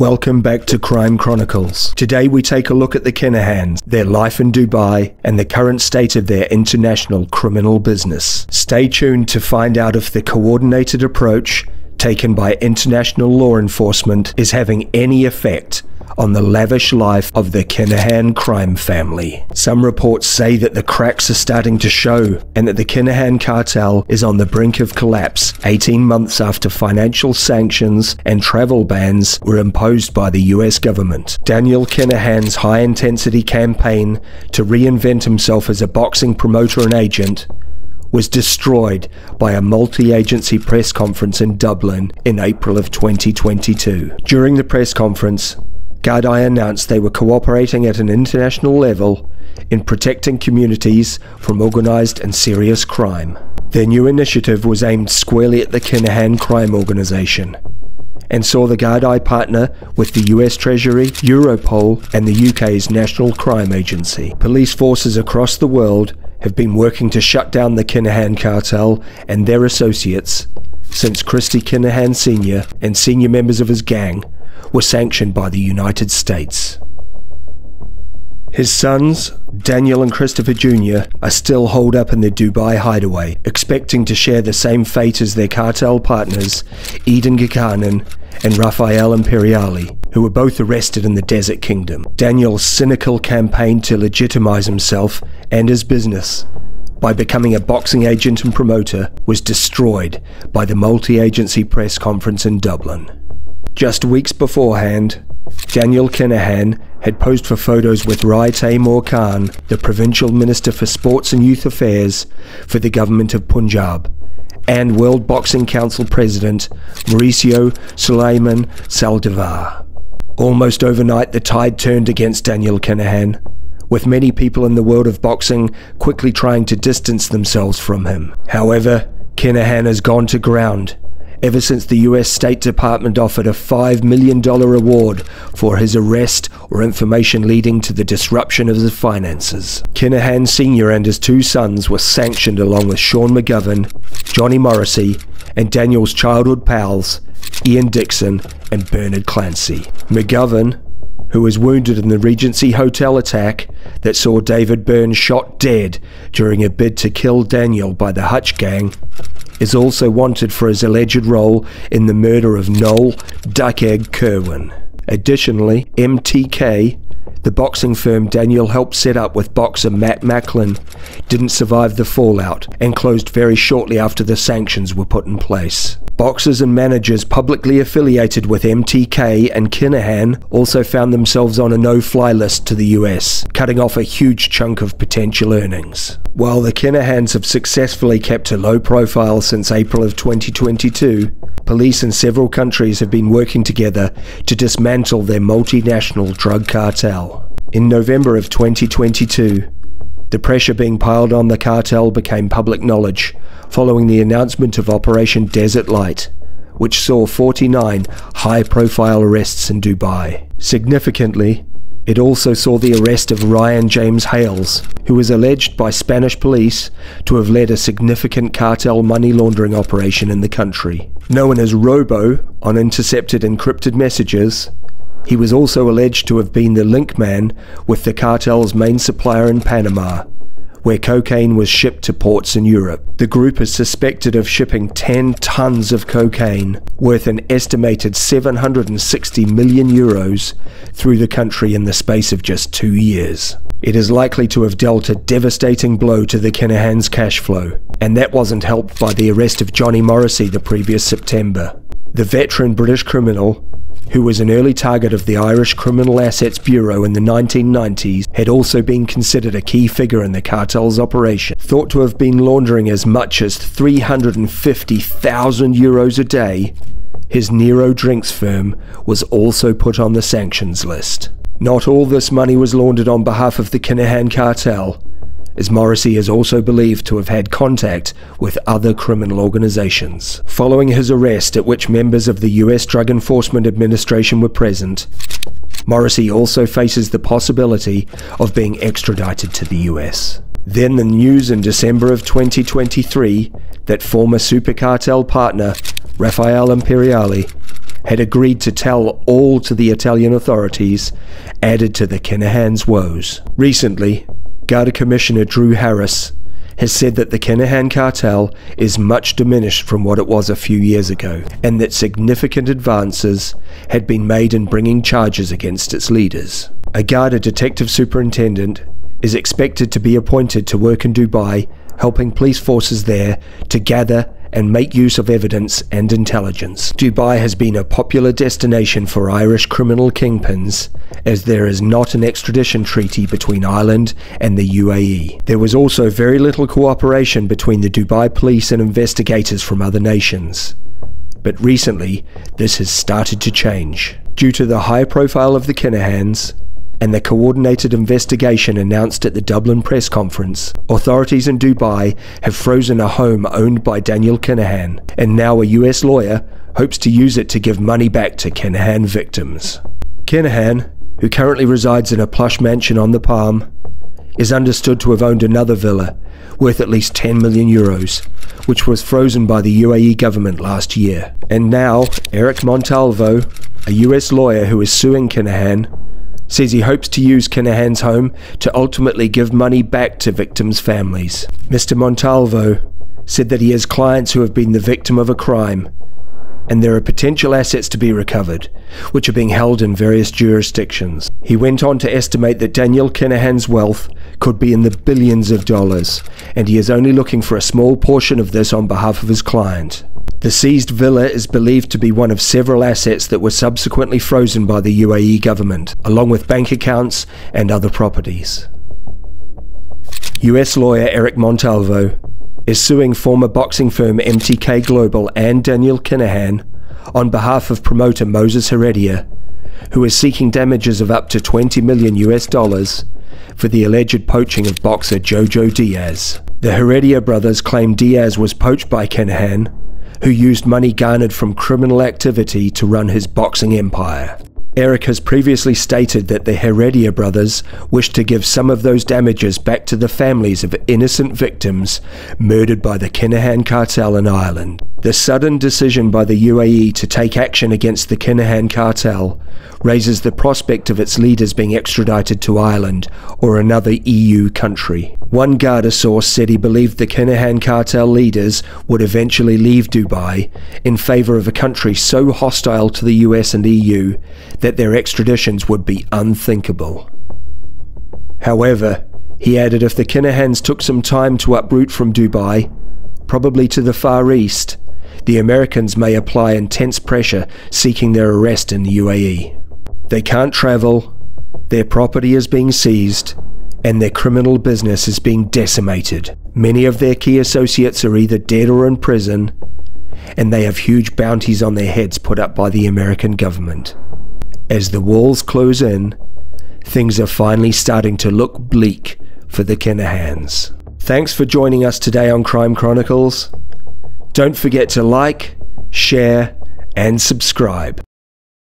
Welcome back to Crime Chronicles. Today we take a look at the Kinahans, their life in Dubai, and the current state of their international criminal business. Stay tuned to find out if the coordinated approach taken by international law enforcement is having any effect on the lavish life of the Kinahan crime family. Some reports say that the cracks are starting to show and that the Kinahan Cartel is on the brink of collapse 18 months after financial sanctions and travel bans were imposed by the US government. Daniel Kinahan's high-intensity campaign to reinvent himself as a boxing promoter and agent was destroyed by a multi-agency press conference in Dublin in April of 2022. During the press conference, Gardai announced they were cooperating at an international level in protecting communities from organised and serious crime. Their new initiative was aimed squarely at the Kinahan crime organisation and saw the Gardai partner with the US Treasury, Europol and the UK's National Crime Agency. Police forces across the world have been working to shut down the Kinahan Cartel and their associates since Christy Kinahan Sr. and senior members of his gang were sanctioned by the United States. His sons, Daniel and Christopher Jr., are still holed up in the Dubai hideaway, expecting to share the same fate as their cartel partners, Eden Kinahan and Rafael Imperiali, who were both arrested in the Desert Kingdom. Daniel's cynical campaign to legitimize himself and his business by becoming a boxing agent and promoter was destroyed by the multi-agency press conference in Dublin. Just weeks beforehand, Daniel Kinahan had posed for photos with Rai Taimur Khan, the Provincial Minister for Sports and Youth Affairs for the government of Punjab, and World Boxing Council President Mauricio Sulaiman Saldivar. Almost overnight, the tide turned against Daniel Kinahan, with many people in the world of boxing quickly trying to distance themselves from him. However, Kinahan has gone to ground ever since the US State Department offered a $5 million reward for his arrest or information leading to the disruption of his finances. Kinahan Sr. and his two sons were sanctioned along with Sean McGovern, Johnny Morrissey, and Daniel's childhood pals, Ian Dixon and Bernard Clancy. McGovern, who was wounded in the Regency Hotel attack that saw David Byrne shot dead during a bid to kill Daniel by the Hutch gang, is also wanted for his alleged role in the murder of Noel Duckegg Kerwin. Additionally, MTK, the boxing firm Daniel helped set up with boxer Matt Macklin, didn't survive the fallout and closed very shortly after the sanctions were put in place. Boxers and managers publicly affiliated with MTK and Kinahan also found themselves on a no-fly list to the US, cutting off a huge chunk of potential earnings. While the Kinahans have successfully kept a low profile since April of 2022, police in several countries have been working together to dismantle their multinational drug cartel. In November of 2022, the pressure being piled on the cartel became public knowledge following the announcement of Operation Desert Light, which saw 49 high-profile arrests in Dubai. Significantly, it also saw the arrest of Ryan James Hales, who was alleged by Spanish police to have led a significant cartel money laundering operation in the country. Known as Robo on intercepted encrypted messages, he was also alleged to have been the link man with the cartel's main supplier in Panama, where cocaine was shipped to ports in Europe. The group is suspected of shipping 10 tons of cocaine, worth an estimated 760 million euros, through the country in the space of just 2 years. It is likely to have dealt a devastating blow to the Kinahans' cash flow, and that wasn't helped by the arrest of Johnny Morrissey the previous September. The veteran British criminal, who was an early target of the Irish Criminal Assets Bureau in the 1990s, had also been considered a key figure in the cartel's operation. Thought to have been laundering as much as 350,000 euros a day, his Nero Drinks firm was also put on the sanctions list. Not all this money was laundered on behalf of the Kinahan Cartel, as Morrissey is also believed to have had contact with other criminal organizations. Following his arrest, at which members of the US Drug Enforcement Administration were present, Morrissey also faces the possibility of being extradited to the US. Then the news in December of 2023 that former super cartel partner Rafael Imperiali had agreed to tell all to the Italian authorities added to the Kinahans' woes. Recently, Gardai Commissioner Drew Harris has said that the Kinahan Cartel is much diminished from what it was a few years ago, and that significant advances had been made in bringing charges against its leaders. A Gardai detective superintendent is expected to be appointed to work in Dubai, helping police forces there to gather and make use of evidence and intelligence. Dubai has been a popular destination for Irish criminal kingpins, as there is not an extradition treaty between Ireland and the UAE. There was also very little cooperation between the Dubai police and investigators from other nations. But recently, this has started to change. Due to the high profile of the Kinahans, and the coordinated investigation announced at the Dublin press conference, authorities in Dubai have frozen a home owned by Daniel Kinahan, and now a US lawyer hopes to use it to give money back to Kinahan victims. Kinahan, who currently resides in a plush mansion on the Palm, is understood to have owned another villa worth at least 10 million euros, which was frozen by the UAE government last year. And now, Eric Montalvo, a US lawyer who is suing Kinahan, says he hopes to use Kinahan's home to ultimately give money back to victims' families. Mr. Montalvo said that he has clients who have been the victim of a crime, and there are potential assets to be recovered, which are being held in various jurisdictions. He went on to estimate that Daniel Kinahan's wealth could be in the billions of dollars, and he is only looking for a small portion of this on behalf of his client. The seized villa is believed to be one of several assets that were subsequently frozen by the UAE government, along with bank accounts and other properties. US lawyer Eric Montalvo is suing former boxing firm MTK Global and Daniel Kinahan on behalf of promoter Moses Heredia, who is seeking damages of up to $20 million for the alleged poaching of boxer Jojo Diaz. The Heredia brothers claim Diaz was poached by Kinahan, who used money garnered from criminal activity to run his boxing empire. Eric has previously stated that the Heredia brothers wish to give some of those damages back to the families of innocent victims murdered by the Kinahan Cartel in Ireland. The sudden decision by the UAE to take action against the Kinahan Cartel raises the prospect of its leaders being extradited to Ireland or another EU country. One Gardai source said he believed the Kinahan Cartel leaders would eventually leave Dubai in favour of a country so hostile to the US and EU that their extraditions would be unthinkable. However, he added if the Kinahans took some time to uproot from Dubai, probably to the Far East, the Americans may apply intense pressure seeking their arrest in the UAE. They can't travel, their property is being seized, and their criminal business is being decimated. Many of their key associates are either dead or in prison, and they have huge bounties on their heads put up by the American government. As the walls close in, things are finally starting to look bleak for the Kinahans. Thanks for joining us today on Crime Chronicles. Don't forget to like, share, and subscribe.